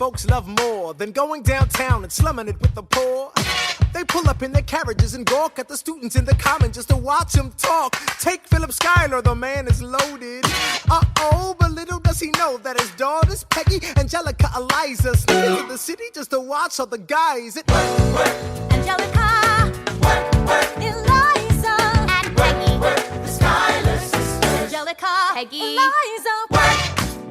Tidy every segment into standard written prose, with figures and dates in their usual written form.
folks love more than going downtown and slumming it with the poor. They pull up in their carriages and gawk at the students in the common just to watch them talk. Take Philip Schuyler, the man is loaded. Uh-oh, but little does he know that his daughters, Peggy, Angelica, Eliza, sneak into the city just to watch all the guys. Angelica, Eliza, and Peggy, the Schuyler Sisters. Angelica, Peggy, Eliza,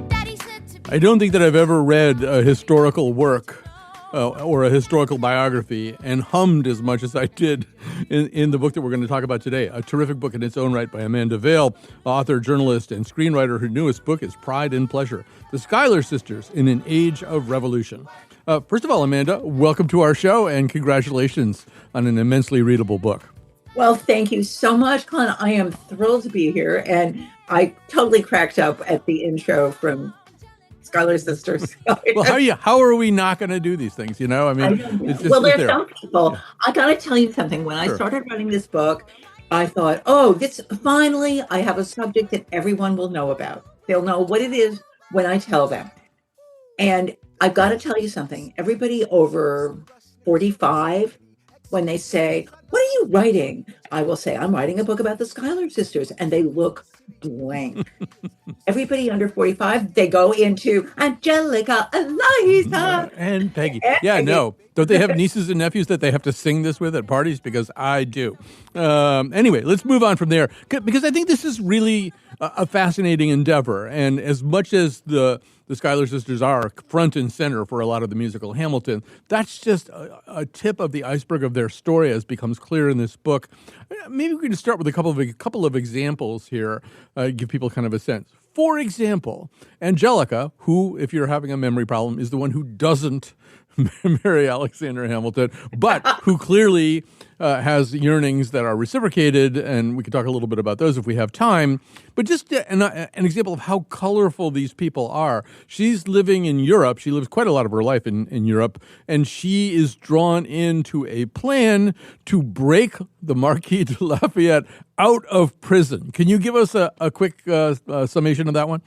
Daddy said to be. I don't think that I've ever read a historical work or a historical biography and hummed as much as I did in the book that we're going to talk about today. A terrific book in its own right by Amanda Vaill, author, journalist, and screenwriter. Her newest book is Pride and Pleasure, The Schuyler Sisters in an Age of Revolution. First of all, Amanda, welcome to our show and congratulations on an immensely readable book. Well, thank you so much, Colin. I am thrilled to be here. And I totally cracked up at the intro from Schuyler Sisters. Well, how are we not going to do these things? You know, I mean, it's just there's there. some people. Yeah. I got to tell you something. When I started writing this book, I thought, finally, I have a subject that everyone will know about. They'll know what it is when I tell them. And I've got to tell you something. Everybody over 45, when they say, "What are you writing?" I will say, "I'm writing a book about the Schuyler Sisters," and they look blank. Everybody under 45, they go into Angelica, Eliza, and Peggy. Yeah, no. Don't they have nieces and nephews that they have to sing this with at parties? Because I do. Anyway, let's move on from there. Because I think this is really a fascinating endeavor. And as much as the Schuyler Sisters are front and center for a lot of the musical Hamilton, that's just a tip of the iceberg of their story, as becomes clear in this book. Maybe we can start with a couple of examples here, give people kind of a sense. For example, Angelica, who, if you're having a memory problem, is the one who doesn't marry Alexander Hamilton, but who clearly has yearnings that are reciprocated, and we can talk a little bit about those if we have time. But just an example of how colorful these people are. She's living in Europe. She lives quite a lot of her life in Europe, and she is drawn into a plan to break the Marquis de Lafayette out of prison. Can you give us a quick summation of that one?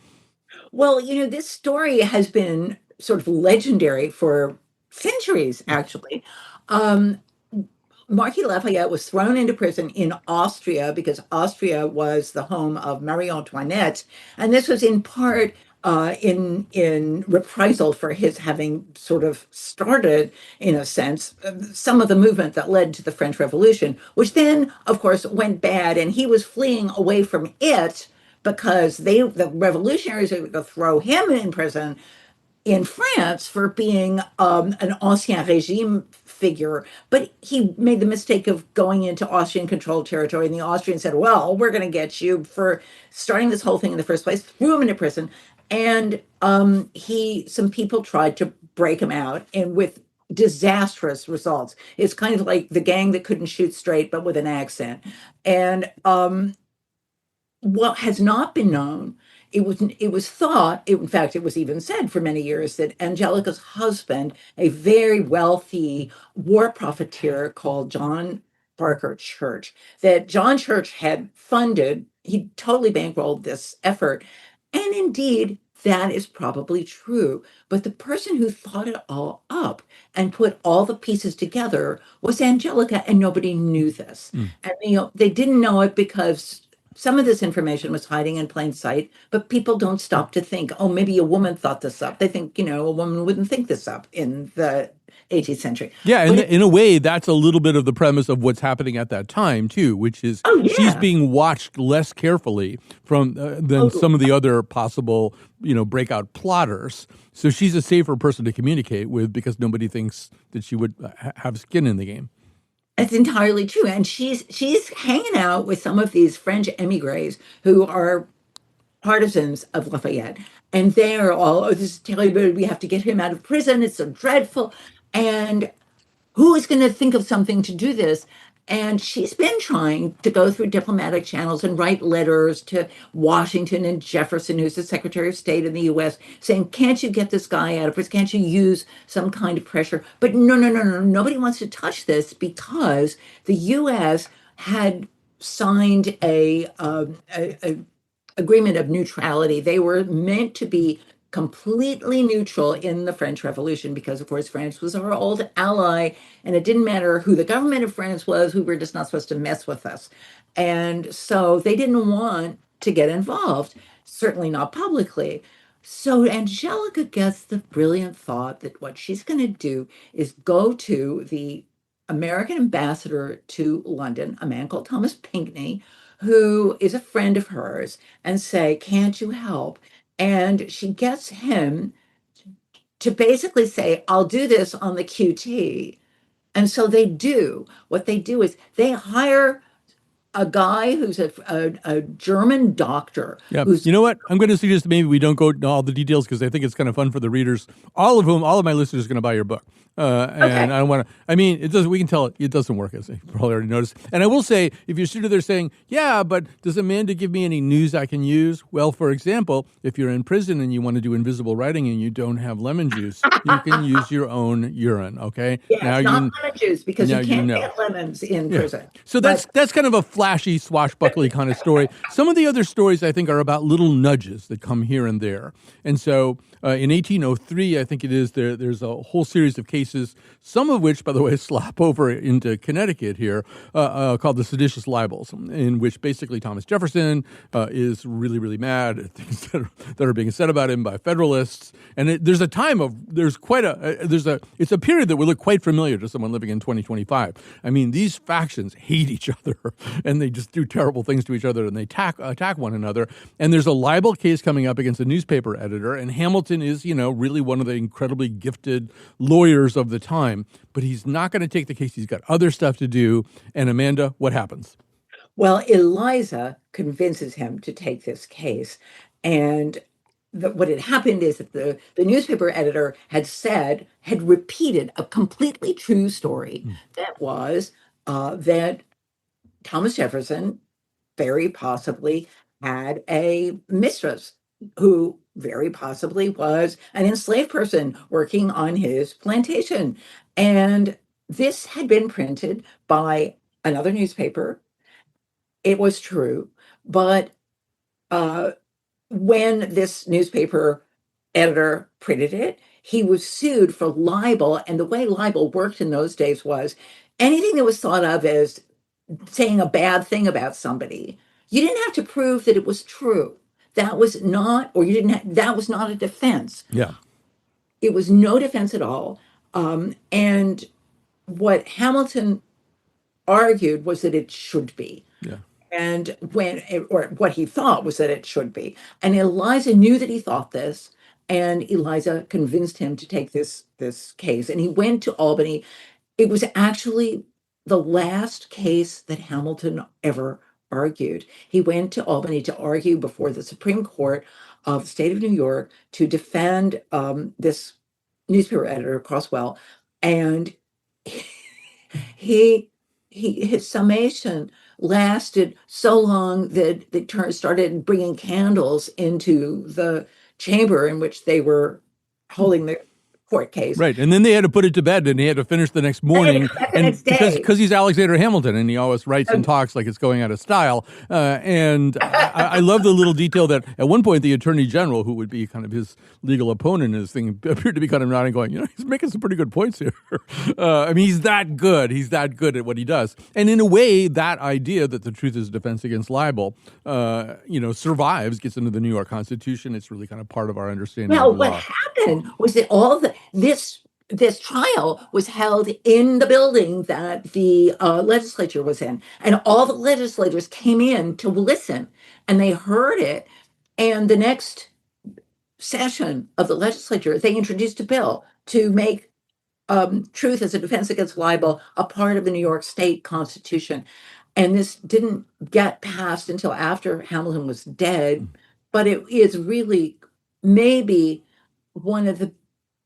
Well, this story has been sort of legendary for centuries, actually. Marquis Lafayette was thrown into prison in Austria because Austria was the home of Marie Antoinette, and this was in part in reprisal for his having sort of started, in a sense, some of the movement that led to the French Revolution, which then, of course, went bad, and he was fleeing away from it because the revolutionaries were going to throw him in prison in France for being an Ancien Regime figure. But he made the mistake of going into Austrian-controlled territory, and the Austrians said, well, we're going to get you for starting this whole thing in the first place, threw him into prison, and some people tried to break him out, and with disastrous results. It's kind of like the gang that couldn't shoot straight, but with an accent. And what has not been known, it was thought, in fact, it was even said for many years, that Angelica's husband, a very wealthy war profiteer called John Parker Church, that John Church had funded, he totally bankrolled this effort. And indeed, that is probably true. But the person who thought it all up and put all the pieces together was Angelica, and nobody knew this. And they didn't know it because some of this information was hiding in plain sight, but people don't stop to think, oh, maybe a woman thought this up. They think, a woman wouldn't think this up in the 18th century. Yeah, and in a way, that's a little bit of the premise of what's happening at that time, too, which is she's being watched less carefully than some of the other possible, breakout plotters. So she's a safer person to communicate with because nobody thinks that she would have skin in the game. That's entirely true. And she's hanging out with some of these French emigres who are partisans of Lafayette. And they are all, this is terrible. We have to get him out of prison. It's so dreadful. And who is going to think of something to do this? And she's been trying to go through diplomatic channels and write letters to Washington and Jefferson, who's the Secretary of State in the U.S., saying, can't you get this guy out of prison? Can't you use some kind of pressure? But no. Nobody wants to touch this because the U.S. had signed a agreement of neutrality. They were meant to be completely neutral in the French Revolution because, of course, France was our old ally, and it didn't matter who the government of France was. We were just not supposed to mess with us. And so they didn't want to get involved, certainly not publicly. So Angelica gets the brilliant thought that what she's going to do is go to the American ambassador to London, a man called Thomas Pinckney, who is a friend of hers, and say, "Can't you help?" And she gets him to basically say, "I'll do this on the QT." And so they do. What they do is they hire a guy who's a German doctor Yeah. who's You know what? I'm going to suggest maybe we don't go into all the details because I think it's kind of fun for the readers, all of my listeners are going to buy your book. And Okay. I don't want to, I mean, we can tell it doesn't work, as you probably already noticed. And I will say, if you're sitting there saying, yeah, but does Amanda give me any news I can use? Well, for example, if you're in prison and you want to do invisible writing and you don't have lemon juice, you can use your own urine, okay? yeah, it's not lemon juice because you now can't you know. get lemons in prison. So that's kind of a flashy, swashbuckly kind of story. Some of the other stories, I think, are about little nudges that come here and there. And so in 1803, I think it is, there's a whole series of cases, some of which, by the way, slap over into Connecticut here, called the seditious libels, in which basically Thomas Jefferson is really, really mad at things that are being said about him by Federalists. And it's a period that will look quite familiar to someone living in 2025. I mean, these factions hate each other, and they just do terrible things to each other, and they attack one another. And there's a libel case coming up against a newspaper editor, and Hamilton is, really one of the incredibly gifted lawyers of the time, but he's not going to take the case. He's got other stuff to do. And Amanda, what happens? Well, Eliza convinces him to take this case. And what had happened is that the newspaper editor had repeated a completely true story that was that Thomas Jefferson very possibly had a mistress who very possibly was an enslaved person working on his plantation. And this had been printed by another newspaper. It was true. But when this newspaper editor printed it, he was sued for libel. And the way libel worked in those days was anything that was thought of as saying a bad thing about somebody, you didn't have to prove that it was true. That was not, or you didn't have, that was not a defense. Yeah. It was no defense at all. And what Hamilton argued was that it should be. Yeah. And or what he thought was that it should be. And Eliza knew that he thought this, and Eliza convinced him to take this case. And he went to Albany. It was actually the last case that Hamilton ever argued. He went to Albany to argue before the Supreme Court of the state of New York to defend this newspaper editor, Croswell, and his summation lasted so long that they started bringing candles into the chamber in which they were holding the court case. Right. And then they had to put it to bed and he had to finish the next morning. Next day. Because he's Alexander Hamilton and he always writes and talks like it's going out of style. And I love the little detail that at one point the attorney general, who would be kind of his legal opponent in his thing, appeared to be kind of nodding going, he's making some pretty good points here. I mean, he's that good. He's that good at what he does. And in a way, that idea that the truth is a defense against libel, survives, gets into the New York Constitution. It's really kind of part of our understanding of the law. What happened was that this trial was held in the building that the legislature was in, and all the legislators came in to listen, and they heard it. And the next session of the legislature, they introduced a bill to make truth as a defense against libel a part of the New York State Constitution. And this didn't get passed until after Hamilton was dead, but it is really maybe one of the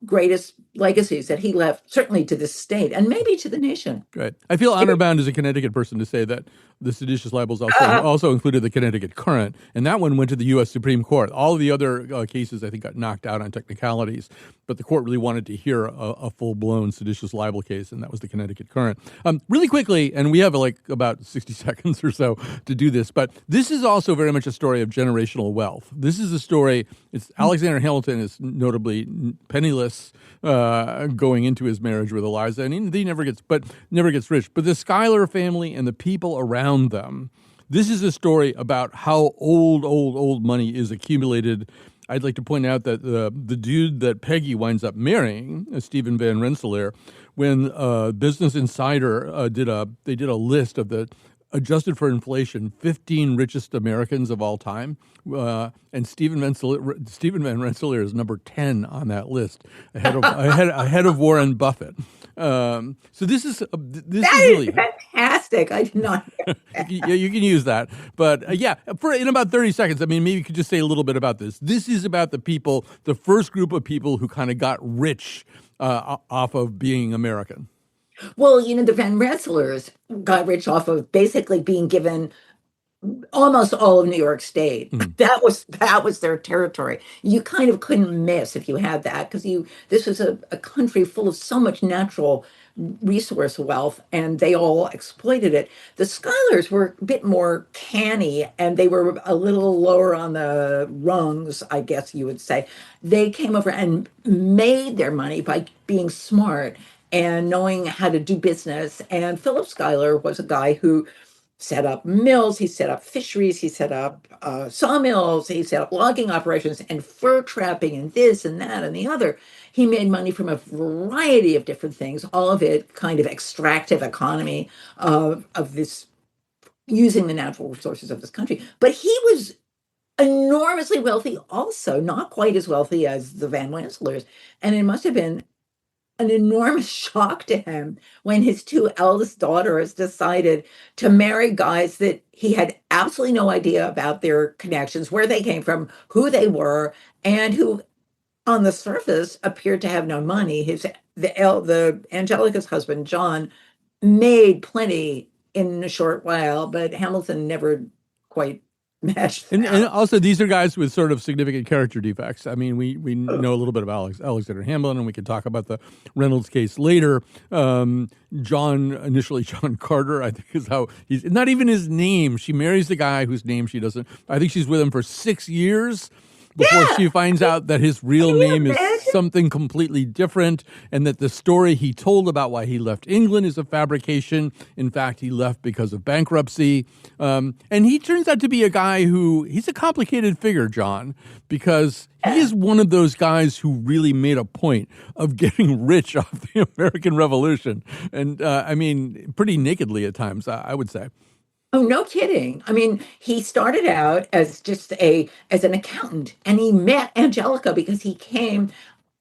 greatest legacies that he left, certainly to this state and maybe to the nation. Right. I feel honor bound as a Connecticut person to say that the seditious libels also included the Connecticut Current, and that one went to the U.S. Supreme Court. All of the other cases, I think, got knocked out on technicalities, but the court really wanted to hear a full-blown seditious libel case, and that was the Connecticut Current. Really quickly, and we have like about 60 seconds or so to do this, but this is also very much a story of generational wealth. This is a story, it's Alexander Hamilton is notably penniless going into his marriage with Eliza, and he never gets rich. But the Schuyler family and the people around them, this is a story about how old money is accumulated. I'd like to point out that the dude that Peggy winds up marrying, Stephen Van Rensselaer, when Business Insider did a list of the adjusted for inflation 15 richest Americans of all time, and Stephen Van Rensselaer is number 10 on that list, ahead of Warren Buffett. So this is really fantastic. I did not know that. You can use that, but in about 30 seconds, I mean, maybe you could just say a little bit about this. This is about the first group of people who kind of got rich off of being American. Well, the Van Rensselaers got rich off of basically being given almost all of New York State. That was their territory. You kind of couldn't miss if you had that, because this was a country full of so much natural resource wealth, and they all exploited it. The Schuylers were a bit more canny, and they were a little lower on the rungs, I guess you would say. They came over and made their money by being smart and knowing how to do business. And Philip Schuyler was a guy who set up mills, he set up fisheries, he set up sawmills, he set up logging operations and fur trapping and this and that and the other. He made money from a variety of different things, all of it kind of extractive economy of this, using the natural resources of this country. But he was enormously wealthy also, not quite as wealthy as the Van Rensselaers. And it must have been an enormous shock to him when his two eldest daughters decided to marry guys that he had absolutely no idea about their connections, where they came from, who they were, and who on the surface appeared to have no money. The Angelica's husband, John, made plenty in a short while, but Hamilton never quite matched. And also, these are guys with sort of significant character defects. I mean, we know a little bit about Alexander Hamilton, and we can talk about the Reynolds case later. Initially John Carter, I think is how he's not even his name. She marries the guy whose name she doesn't. I think she's with him for 6 years before she finds out that his real name is something completely different, and that the story he told about why he left England is a fabrication. In fact, he left because of bankruptcy. And he turns out to be a guy he's a complicated figure, John, because he is one of those guys who really made a point of getting rich off the American Revolution. And I mean, pretty nakedly at times, I would say. Oh, no kidding. I mean, he started out as just as an accountant, and he met Angelica because he came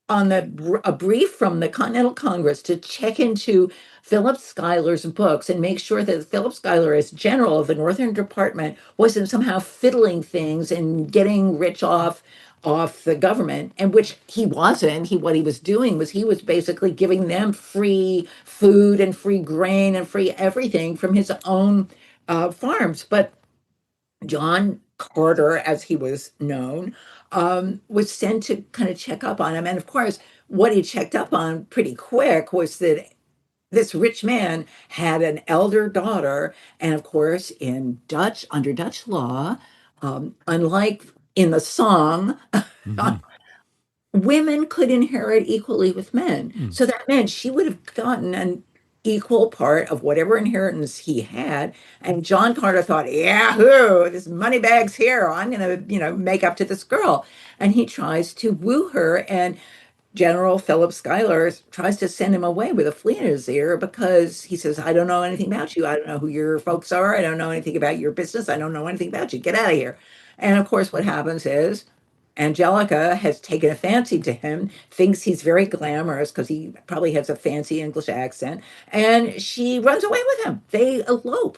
on a brief from the Continental Congress to check into Philip Schuyler's books and make sure that Philip Schuyler, as general of the Northern Department, wasn't somehow fiddling things and getting rich off the government, and which he wasn't. What he was doing was he was basically giving them free food and free grain and free everything from his own farms. But John Carter, as he was known, was sent to kind of check up on him. And of course, what he checked up on pretty quick was that this rich man had an elder daughter. And of course, under Dutch law, unlike in the song, women could inherit equally with men. So that meant she would have gotten an equal part of whatever inheritance he had. And John Carter thought, yahoo, this money bag's here. I'm going to, make up to this girl. And he tries to woo her. And General Philip Schuyler tries to send him away with a flea in his ear because he says, I don't know anything about you. I don't know who your folks are. I don't know anything about your business. I don't know anything about you. Get out of here. And of course, what happens is Angelica has taken a fancy to him, thinks he's very glamorous because he probably has a fancy English accent, and she runs away with him. They elope.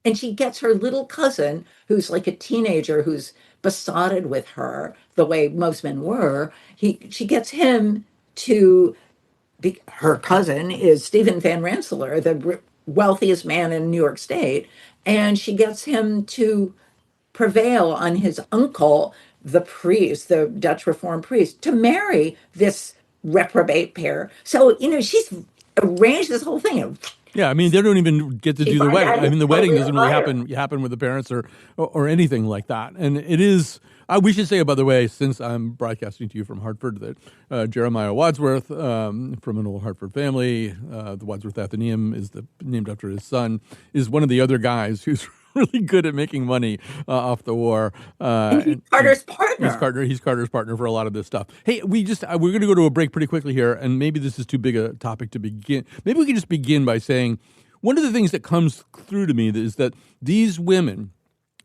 And she gets her little cousin, who's like a teenager who's besotted with her, the way most men were. She gets him to be, her cousin is Stephen Van Rensselaer, the wealthiest man in New York State. and she gets him to prevail on his uncle, the priest, the Dutch Reformed priest, to marry this reprobate pair. So, she's arranged this whole thing. Yeah, I mean, they don't even get to do the wedding. I mean, the wedding doesn't really happen with the parents or anything like that. And it is. We should say, by the way, since I'm broadcasting to you from Hartford, that Jeremiah Wadsworth, from an old Hartford family, the Wadsworth Athenaeum is named after his son, is one of the other guys who's really good at making money off the war. And he's Carter's partner. He's Carter's partner for a lot of this stuff. Hey, we're going to go to a break pretty quickly here, and maybe this is too big a topic to begin. Maybe we can just begin by saying one of the things that comes through to me is that these women,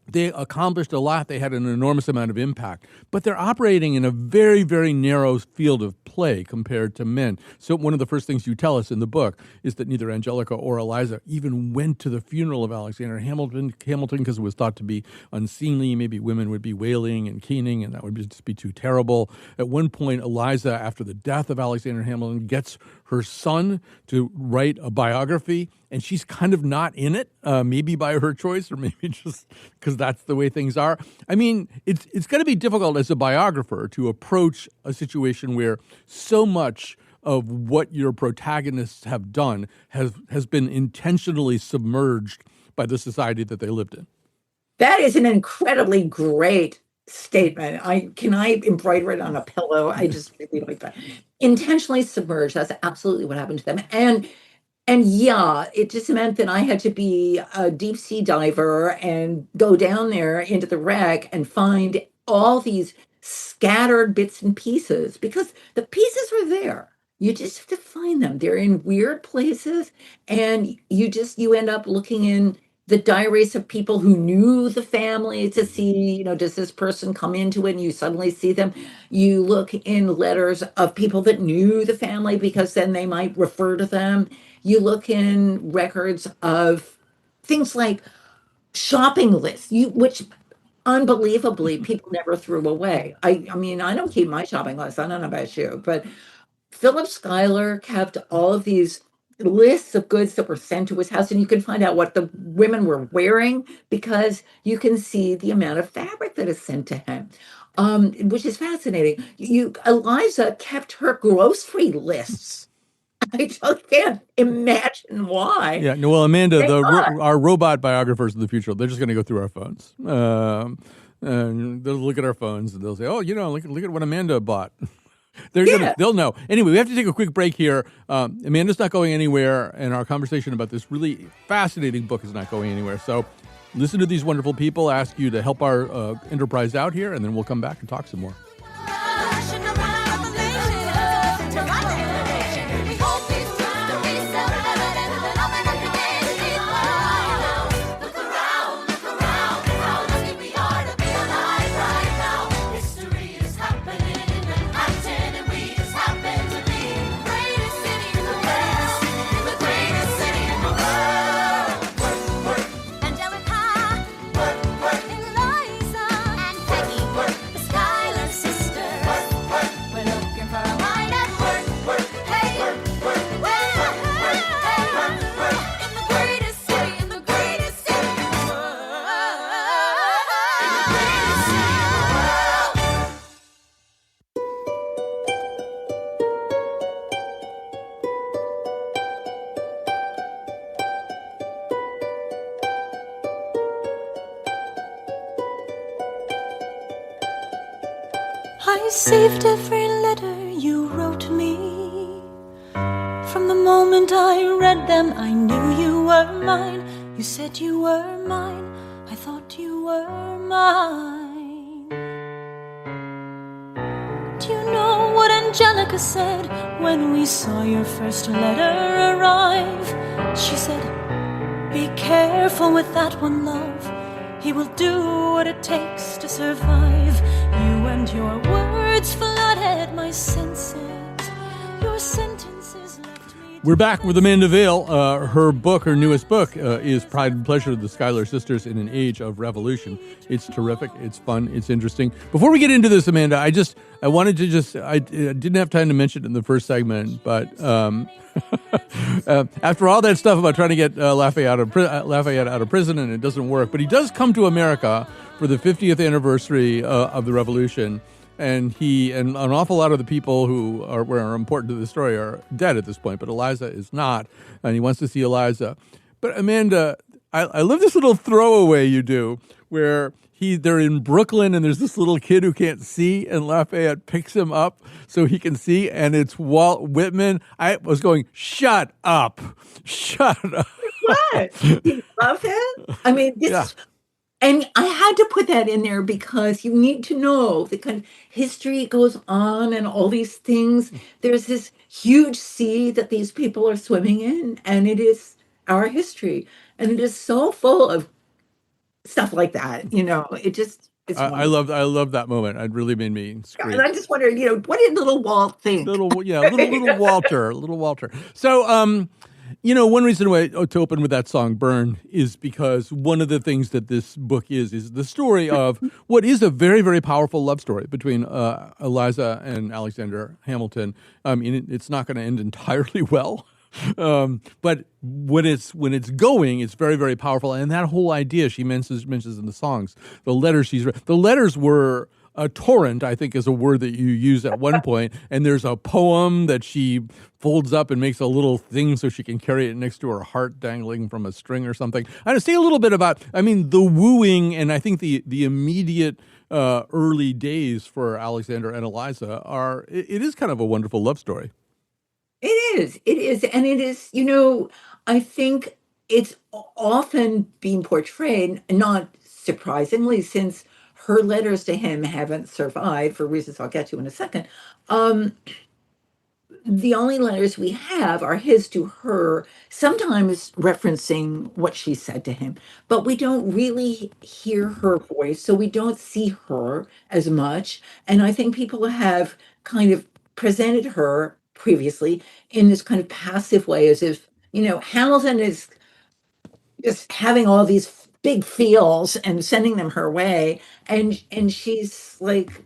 they accomplished a lot. They had an enormous amount of impact, but they're operating in a very, very narrow field of play compared to men. So one of the first things you tell us in the book is that neither Angelica or Eliza even went to the funeral of Alexander Hamilton because it was thought to be unseemly. Maybe women would be wailing and keening, and that would just be too terrible. At one point, Eliza, after the death of Alexander Hamilton, gets her son to write a biography, and she's kind of not in it, maybe by her choice or maybe just because that's the way things are. I mean, it's going to be difficult as a biographer to approach a situation where so much of what your protagonists have done has been intentionally submerged by the society that they lived in. That is an incredibly great statement. Can I embroider it on a pillow? I just really like that. Intentionally submerged. That's absolutely what happened to them. And yeah, it just meant that I had to be a deep sea diver and go down there into the wreck and find all these scattered bits and pieces, because the pieces are there. You just have to find them. They're in weird places, and you end up looking in the diaries of people who knew the family to see, does this person come into it, and you suddenly see them. You look in letters of people that knew the family because then they might refer to them. You look in records of things like shopping lists, which unbelievably people never threw away. I mean, I don't keep my shopping list. I don't know about you, but Philip Schuyler kept all of these lists of goods that were sent to his house, and you can find out what the women were wearing because you can see the amount of fabric that is sent to him, which is fascinating. Eliza kept her grocery lists. I just can't imagine why. Yeah, no, well, Amanda, our robot biographers of the future, they're just going to go through our phones. And they'll look at our phones and they'll say, "Oh, look at what Amanda bought." They'll know. Anyway, we have to take a quick break here. Amanda's not going anywhere, and our conversation about this really fascinating book is not going anywhere. So listen to these wonderful people ask you to help our enterprise out here, and then we'll come back and talk some more. Eliza and Peggy, the Schuyler sisters. We're looking for a mind at work. Hey, in the greatest city, in the greatest city in the world. I saved every letter you wrote me. From the moment I read them, I knew you were mine. You said you were mine. I thought you were mine. Do you know what Angelica said when we saw your first letter arrive? She said, "Be careful with that one, love. He will do what it takes to survive." You and your words flooded my senses. Your sentences left me We're back with Amanda Vaill. Her newest book, is Pride and Pleasure, The Schuyler Sisters in an Age of Revolution. It's terrific. It's fun. It's interesting. Before we get into this, Amanda, I didn't have time to mention it in the first segment, but after all that stuff about trying to get Lafayette out of prison, and it doesn't work, but he does come to America for the 50th anniversary of the Revolution. And an awful lot of the people who are important to the story are dead at this point, but Eliza is not, and he wants to see Eliza. But Amanda, I love this little throwaway you do where they're in Brooklyn and there's this little kid who can't see, and Lafayette picks him up so he can see, and it's Walt Whitman. I was going, shut up. What? You love it? I mean, this. And I had to put that in there because you need to know the kind of history goes on and all these things. There's this huge sea that these people are swimming in, and it is our history. And it is so full of stuff like that. It just is. I love that moment. It really made me scream. And I just wondered, what did little Walt think? Little Walter. So, one reason why to open with that song, Burn, is because one of the things that this book is the story of what is a very, very powerful love story between Eliza and Alexander Hamilton. It's not going to end entirely well. But when it's going, it's very, very powerful. And that whole idea she mentions in the songs, the letters were a torrent, I think, is a word that you use at one point. And there's a poem that she folds up and makes a little thing so she can carry it next to her heart dangling from a string or something. I want to say a little bit about, the wooing, and I think the immediate early days for Alexander and Eliza it is kind of a wonderful love story. It is. And it is, I think it's often being portrayed, not surprisingly, since her letters to him haven't survived for reasons I'll get to in a second. The only letters we have are his to her, sometimes referencing what she said to him, but we don't really hear her voice, so we don't see her as much. And I think people have kind of presented her previously in this kind of passive way, as if, Hamilton is just having all these big feels and sending them her way, and she's like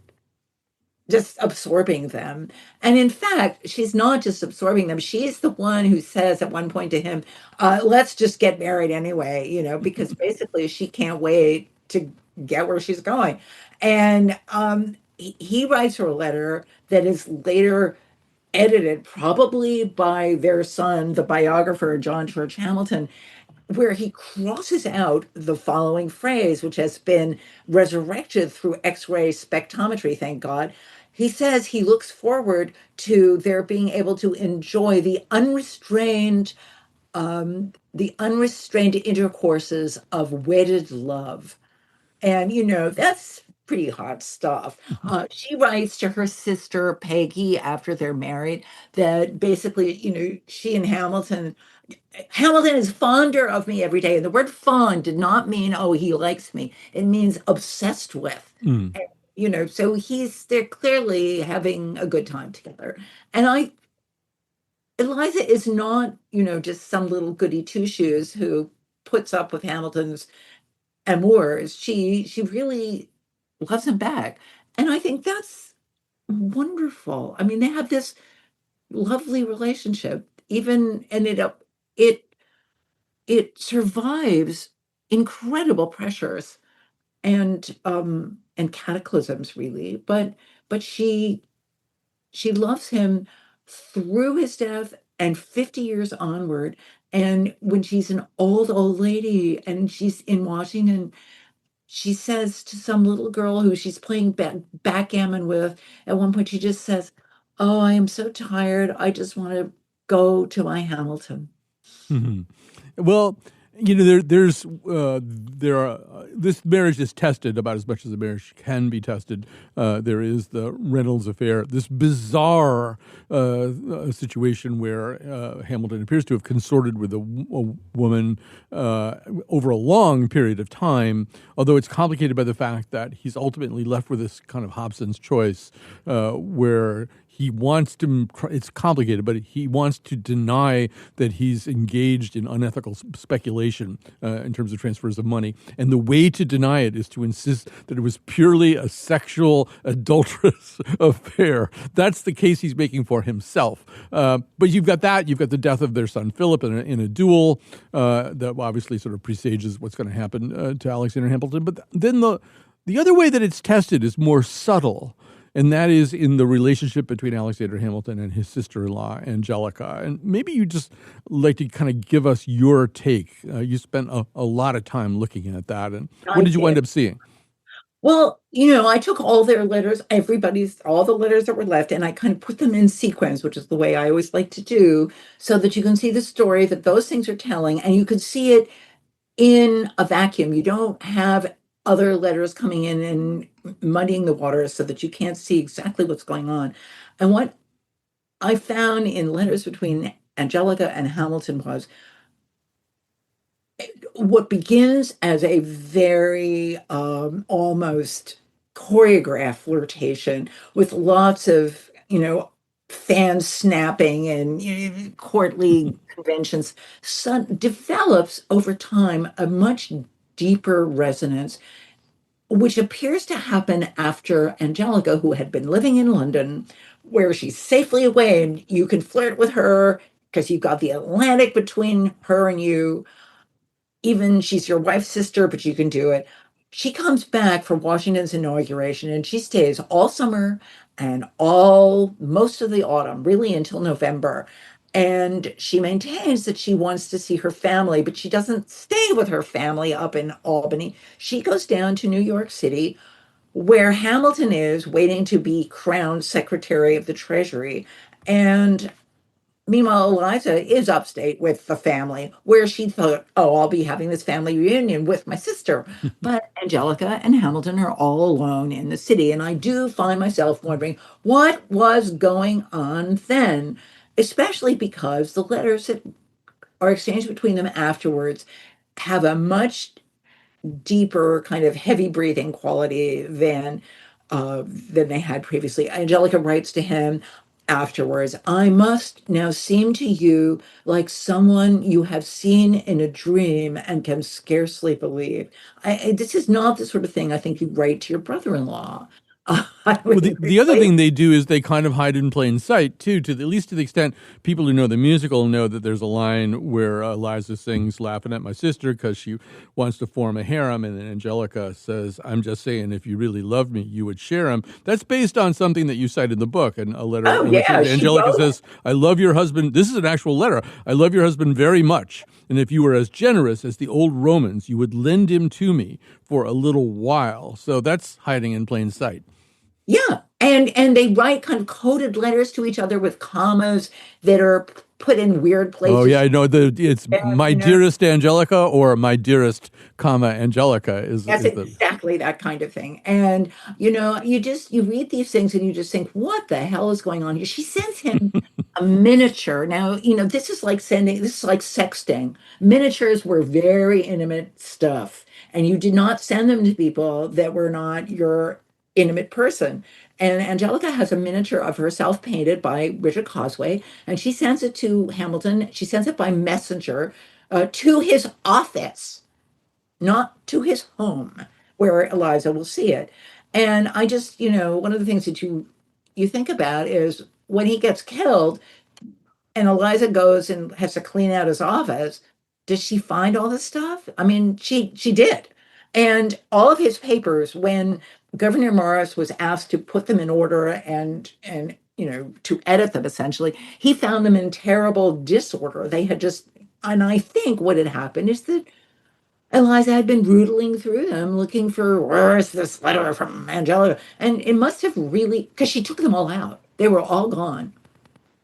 just absorbing them. And in fact, she's not just absorbing them. She's the one who says at one point to him, let's just get married anyway, because basically she can't wait to get where she's going. And he writes her a letter that is later edited, probably by their son, the biographer, John George Hamilton, where he crosses out the following phrase, which has been resurrected through X-ray spectrometry, thank God. He says he looks forward to their being able to enjoy the unrestrained intercourses of wedded love. And, that's pretty hot stuff. She writes to her sister, Peggy, after they're married, that basically, she and Hamilton is fonder of me every day. And the word fond did not mean, oh, he likes me. It means obsessed with. And, so they're clearly having a good time together. And Eliza is not, just some little goody two-shoes who puts up with Hamilton's amours. She really loves him back. And I think that's wonderful. They have this lovely relationship, and it survives incredible pressures and cataclysms, really. But she loves him through his death and 50 years onward. And when she's an old lady and she's in Washington, she says to some little girl who she's playing backgammon with, at one point she just says, oh, I am so tired. I just want to go to my Hamilton. Mm-hmm. Well, this marriage is tested about as much as a marriage can be tested. There is the Reynolds affair, this bizarre situation where Hamilton appears to have consorted with a woman over a long period of time, although it's complicated by the fact that he's ultimately left with this kind of Hobson's choice where he wants to, it's complicated, but he wants to deny that he's engaged in unethical speculation in terms of transfers of money. And the way to deny it is to insist that it was purely a sexual, adulterous affair. That's the case he's making for himself. But you've got that. You've got the death of their son, Philip, in a duel that obviously sort of presages what's going to happen to Alexander Hamilton. But then the other way that it's tested is more subtle. And that is in the relationship between Alexander Hamilton and his sister-in-law, Angelica. And maybe you just like to kind of give us your take. You spent a lot of time looking at that. And what did you wind up seeing? Well, I took all their letters, all the letters that were left, and I kind of put them in sequence, which is the way I always like to do, so that you can see the story that those things are telling, and you can see it in a vacuum. You don't have other letters coming in and muddying the waters so that you can't see exactly what's going on. And what I found in letters between Angelica and Hamilton was what begins as a very almost choreographed flirtation with lots of, fan snapping and courtly conventions, develops over time a much deeper resonance, which appears to happen after Angelica, who had been living in London, where she's safely away and you can flirt with her because you've got the Atlantic between her and you. Even she's your wife's sister, but you can do it. She comes back for Washington's inauguration and she stays all summer and most of the autumn, really until November. And she maintains that she wants to see her family, but she doesn't stay with her family up in Albany. She goes down to New York City, where Hamilton is waiting to be crowned Secretary of the Treasury. And meanwhile, Eliza is upstate with the family, where she thought, oh, I'll be having this family reunion with my sister. But Angelica and Hamilton are all alone in the city. And I do find myself wondering what was going on then, especially because the letters that are exchanged between them afterwards have a much deeper kind of heavy breathing quality than they had previously. Angelica writes to him afterwards, I must now seem to you like someone you have seen in a dream and can scarcely believe. This is not the sort of thing I think you write to your brother-in-law. Well, the other thing they do is they kind of hide in plain sight, too, at least to the extent people who know the musical know that there's a line where Eliza sings laughing at my sister because she wants to form a harem, and then Angelica says, I'm just saying, if you really loved me, you would share him. That's based on something that you cite in the book, and a letter. Oh, yeah, Angelica says, I love your husband. This is an actual letter. I love your husband very much, and if you were as generous as the old Romans, you would lend him to me for a little while. So that's hiding in plain sight. Yeah, and they write kind of coded letters to each other with commas that are put in weird places. Oh yeah, I know. It's my dearest Angelica or my dearest, Angelica is. That's exactly that kind of thing. And you read these things and you just think, what the hell is going on here? She sends him a miniature. Now, this is like sexting. Miniatures were very intimate stuff, and you did not send them to people that were not your intimate person. And Angelica has a miniature of herself painted by Richard Cosway, and she sends it to Hamilton. She sends it by messenger to his office, not to his home, where Eliza will see it. And I just, one of the things that you think about is when he gets killed and Eliza goes and has to clean out his office, does she find all this stuff? I mean, she did. And all of his papers, when Governor Morris was asked to put them in order and to edit them, essentially, he found them in terrible disorder. They had and I think what had happened is that Eliza had been rooting through them, looking for, where's this letter from Angelica? And it must have really, because she took them all out. They were all gone.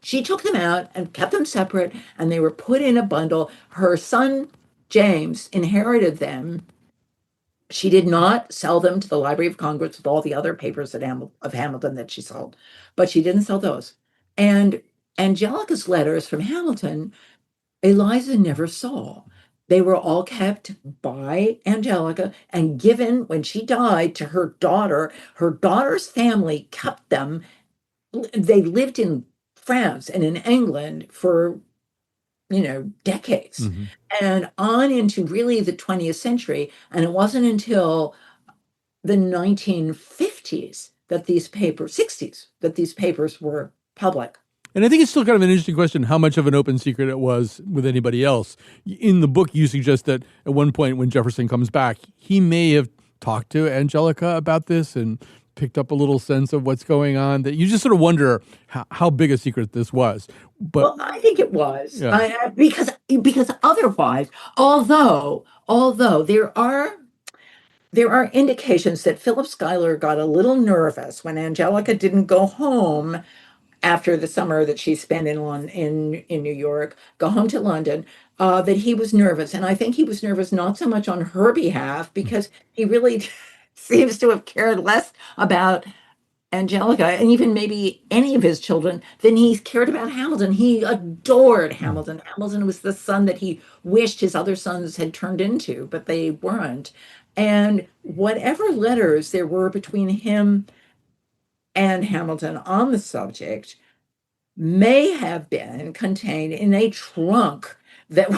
She took them out and kept them separate, and they were put in a bundle. Her son, James, inherited them. She did not sell them to the Library of Congress with all the other papers of Hamilton that she sold, but she didn't sell those. And Angelica's letters from Hamilton, Eliza never saw. They were all kept by Angelica and given when she died to her daughter. Her daughter's family kept them they lived in France and in England for, decades Hmm. and on into really the 20th century. And it wasn't until the 1950s that these papers, 60s, that these papers were public. And I think it's still kind of an interesting question how much of an open secret it was with anybody else. In the book, you suggest that at one point when Jefferson comes back, he may have talked to Angelica about this and picked up a little sense of what's going on. That you just sort of wonder how big a secret this was. But Well, I think it was. yeah, Because otherwise, although there are indications that Philip Schuyler got a little nervous when Angelica didn't go home after the summer that she spent in New York, go home to London, that he was nervous. And I think he was nervous not so much on her behalf, because he really seems to have cared less about Angelica and even maybe any of his children than he cared about Hamilton. He adored Hamilton. Hamilton was the son that he wished his other sons had turned into, but they weren't. And whatever letters there were between him and Hamilton on the subject may have been contained in a trunk that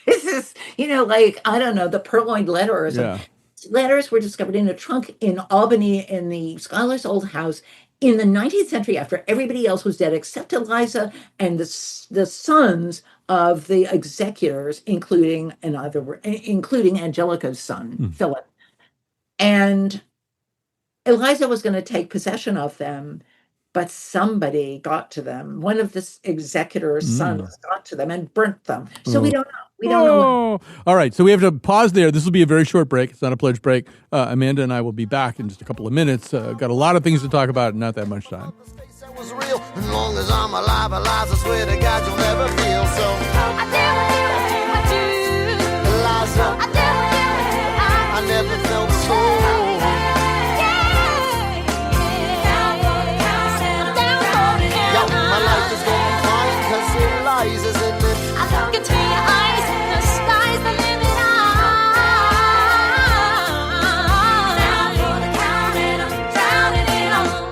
this is, like, I don't know, the purloined letter or something. yeah. Letters were discovered in a trunk in Albany in the Schuyler's old house in the 19th century after everybody else was dead except Eliza and the sons of the executors, including Angelica's son, Mm. Philip. And Eliza was going to take possession of them, but somebody got to them. One of the executor's sons got to them and burnt them. So we Oh. don't know. We don't know. Oh, all right. So we have to pause there. This will be a very short break. It's not a pledge break. Amanda and I will be back in just a couple of minutes. Got a lot of things to talk about, not that much time. Was real. As long as I'm alive, Eliza, swear to God you'll never feel so. I do, Eliza, I I never felt so. Yo, my life is gonna be fine, cause Eliza's in it. I look into your eyes, the sky's the limit. Now for the count and I'm drowning it all.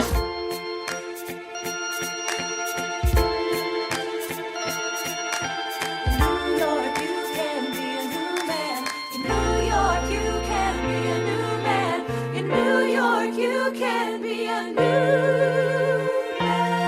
In New York, you can be a new man. In New York, you can be a new man. In New York, you can be a new man.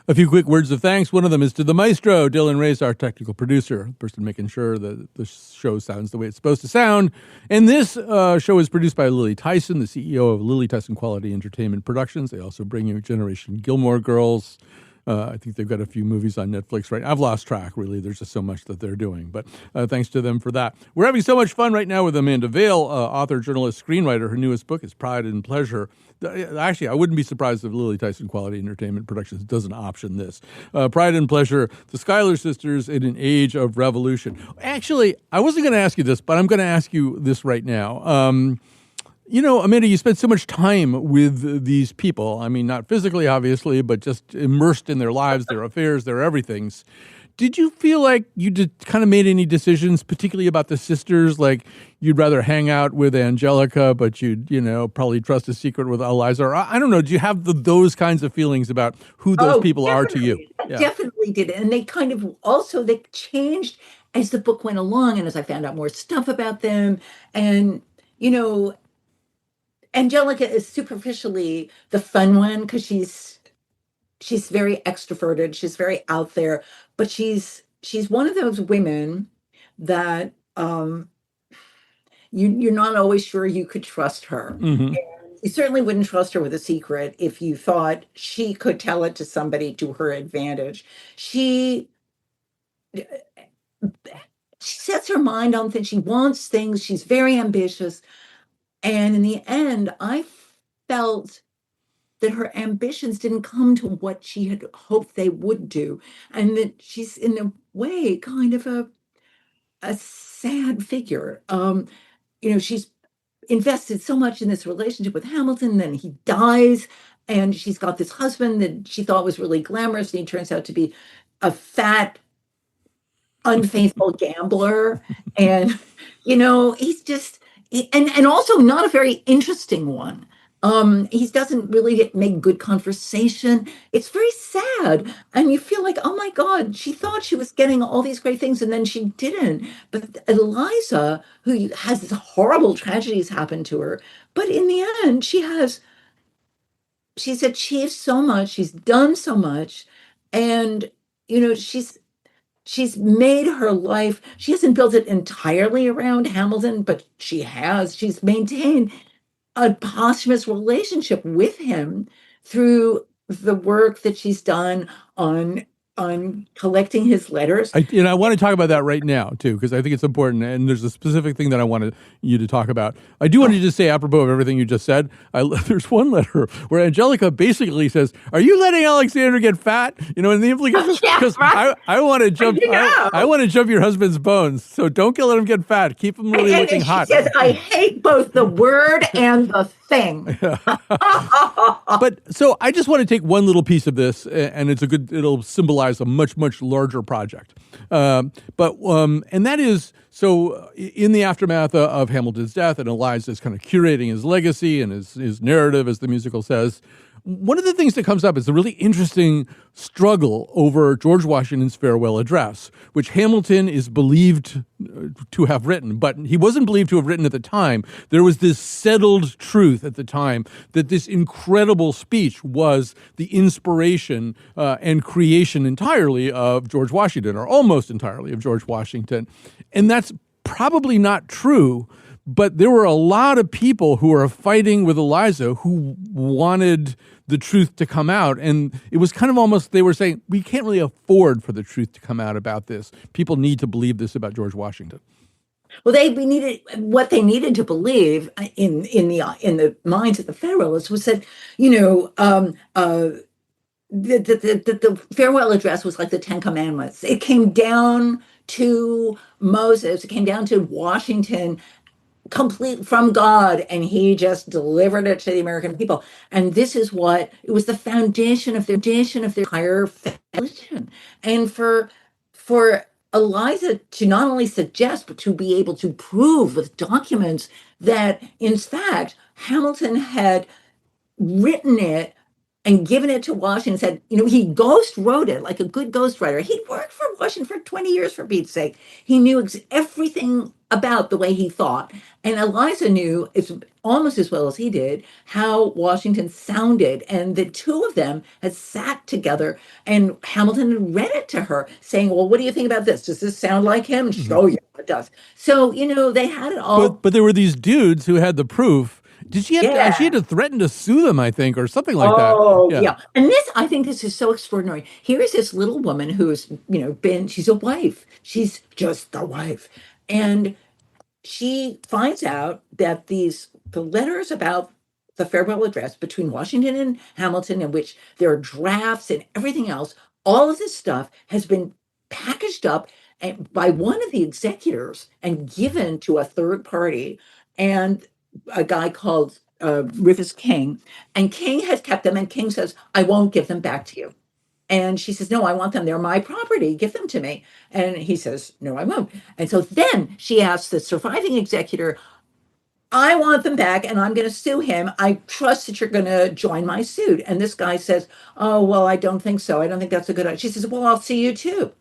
A few quick words of thanks. One of them is to the maestro, Dylan Reyes, our technical producer, the person making sure that the show sounds the way it's supposed to sound. And this show is produced by Lily Tyson, the CEO of Lily Tyson Quality Entertainment Productions. They also bring you Generation Gilmore Girls. I think they've got a few movies on Netflix right now. I've lost track, really. There's just so much that they're doing. But thanks to them for that. We're having so much fun right now with Amanda Vaill, author, journalist, screenwriter. Her newest book is Pride and Pleasure. Actually, I wouldn't be surprised if Lily Tyson Quality Entertainment Productions doesn't option this. Pride and Pleasure, the Schuyler Sisters in an Age of Revolution. Actually, I wasn't going to ask you this, but I'm going to ask you this right now. Amanda, you spent so much time with these people. I mean, not physically, obviously, but just immersed in their lives, their affairs, their everythings. Did you feel like you kind of made any decisions, particularly about the sisters, like you'd rather hang out with Angelica, but you'd, probably trust a secret with Eliza? Or I don't know. Do you have those kinds of feelings about who those people are to you? I definitely did. And they kind of also, they changed as the book went along and as I found out more stuff about them. And, Angelica is superficially the fun one because she's very extroverted, she's very out there, but she's one of those women that you're not always sure you could trust her. Mm-hmm. You certainly wouldn't trust her with a secret if you thought she could tell it to somebody to her advantage. She sets her mind on things. She wants things. She's very ambitious. And in the end, I felt that her ambitions didn't come to what she had hoped they would do. And that she's, in a way, kind of a sad figure. She's invested so much in this relationship with Hamilton, then he dies, and she's got this husband that she thought was really glamorous, and he turns out to be a fat, unfaithful gambler. And, he's just, and also not a very interesting one. He doesn't really make good conversation. It's very sad. And you feel like, oh my God, she thought she was getting all these great things and then she didn't. But Eliza, who has these horrible tragedies happen to her, but in the end, she's achieved so much, she's done so much, and she's made her life, she hasn't built it entirely around Hamilton, but she's maintained a posthumous relationship with him through the work that she's done on collecting his letters. I want to talk about that right now, too, because I think it's important. And there's a specific thing that I wanted you to talk about. I do want to just say, apropos of everything you just said, there's one letter where Angelica basically says, "Are you letting Alexander get fat?" And the implication is, because I want to jump, I want to jump your husband's bones. So don't let him get fat. Keep him really looking hot. She says, "I hate both the word and the thing." But so I just want to take one little piece of this, and it'll symbolize a much, much larger project. And that is, so in the aftermath of Hamilton's death, and Eliza's kind of curating his legacy and his narrative, as the musical says, one of the things that comes up is the really interesting struggle over George Washington's farewell address, which Hamilton is believed to have written, but he wasn't believed to have written at the time. There was this settled truth at the time that this incredible speech was the inspiration and creation entirely of George Washington, or almost entirely of George Washington. And that's probably not true, but there were a lot of people who were fighting with Eliza who wanted the truth to come out. And it was kind of almost, they were saying, we can't really afford for the truth to come out about this. People need to believe this about George Washington. Well, what they needed to believe in the minds of the Federalists was that, the farewell address was like the Ten Commandments. It came down to Moses. It came down to Washington, complete from God, and he just delivered it to the American people. And this is what it was, the foundation of their entire religion. And for Eliza to not only suggest, but to be able to prove with documents that, in fact, Hamilton had written it and given it to Washington, said, he ghost wrote it like a good ghostwriter. He worked for Washington for 20 years, for Pete's sake. He knew everything about the way he thought. And Eliza knew almost as well as he did how Washington sounded. And the two of them had sat together, and Hamilton had read it to her, saying, well, what do you think about this? Does this sound like him? And she said, oh, yeah, it does. So, they had it all. But there were these dudes who had the proof. She had to threaten to sue them, I think, or something like that. Oh, yeah. And I think this is so extraordinary. Here is this little woman who's, she's a wife. She's just the wife. And she finds out that the letters about the farewell address between Washington and Hamilton, in which there are drafts and everything else, all of this stuff has been packaged up by one of the executors and given to a third party. And a guy called Rufus King, and King has kept them, and King says, I won't give them back to you. And she says, no, I want them. They're my property. Give them to me. And he says, no, I won't. And so then she asks the surviving executor, I want them back, and I'm going to sue him. I trust that you're going to join my suit. And this guy says, oh, well, I don't think so. I don't think that's a good idea. She says, well, I'll sue you too.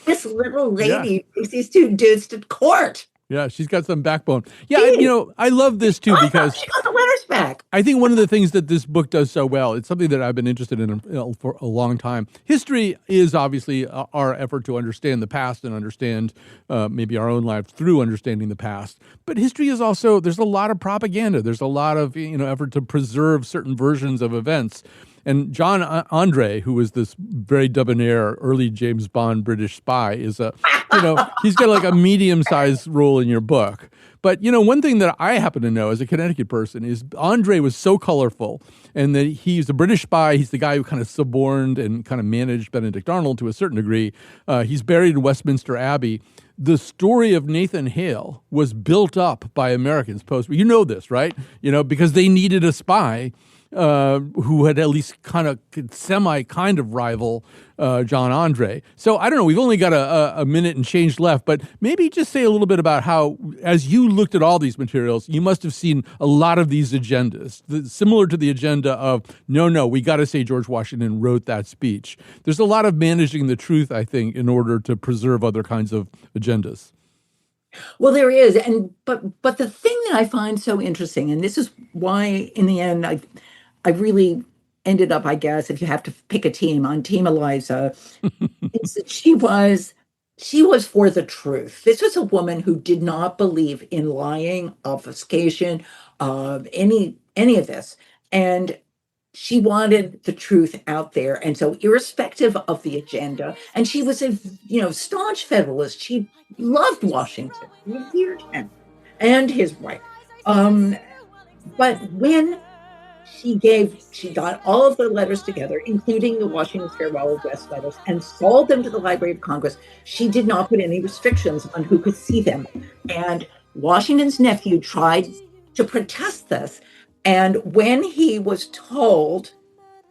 This little lady takes these two dudes to court. Yeah, she's got some backbone. Yeah, I love this too because she got the letters back. I think one of the things that this book does so well, it's something that I've been interested in for a long time. History is obviously our effort to understand the past and understand maybe our own lives through understanding the past. But history is also, there's a lot of propaganda. There's a lot of effort to preserve certain versions of events. And John Andre, who was this very debonair early James Bond British spy, is he's got like a medium-sized role in your book. But, one thing that I happen to know as a Connecticut person is Andre was so colorful, and that he's a British spy. He's the guy who kind of suborned and kind of managed Benedict Arnold to a certain degree. He's buried in Westminster Abbey. The story of Nathan Hale was built up by Americans post. You know this, right? Because they needed a spy. who had at least kind of rival John Andre. So I don't know. We've only got a minute and change left, but maybe just say a little bit about how, as you looked at all these materials, you must have seen a lot of these agendas, similar to the agenda of, no, we got to say George Washington wrote that speech. There's a lot of managing the truth, I think, in order to preserve other kinds of agendas. Well, there is, but the thing that I find so interesting, and this is why in the end I really ended up, I guess, if you have to pick a team, on Team Eliza, is that she was for the truth. This was a woman who did not believe in lying, obfuscation, any of this, and she wanted the truth out there. And so irrespective of the agenda, and she was a staunch Federalist. She loved Washington, revered him and his wife. But when she got all of the letters together, including the Washington's farewell address letters, and sold them to the Library of Congress, she did not put any restrictions on who could see them. And Washington's nephew tried to protest this. And when he was told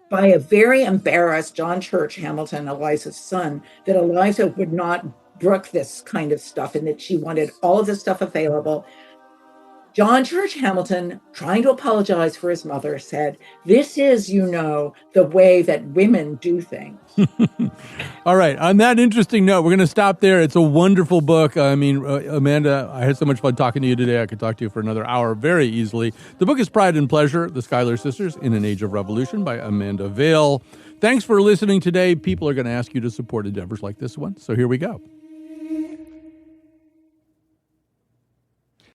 by a very embarrassed John Church Hamilton, Eliza's son, that Eliza would not brook this kind of stuff and that she wanted all of this stuff available, John Church Hamilton, trying to apologize for his mother, said, "This is, the way that women do things." All right. On that interesting note, we're going to stop there. It's a wonderful book. I mean, Amanda, I had so much fun talking to you today. I could talk to you for another hour very easily. The book is Pride and Pleasure, The Schuyler Sisters in an Age of Revolution by Amanda Vaill. Thanks for listening today. People are going to ask you to support endeavors like this one. So here we go.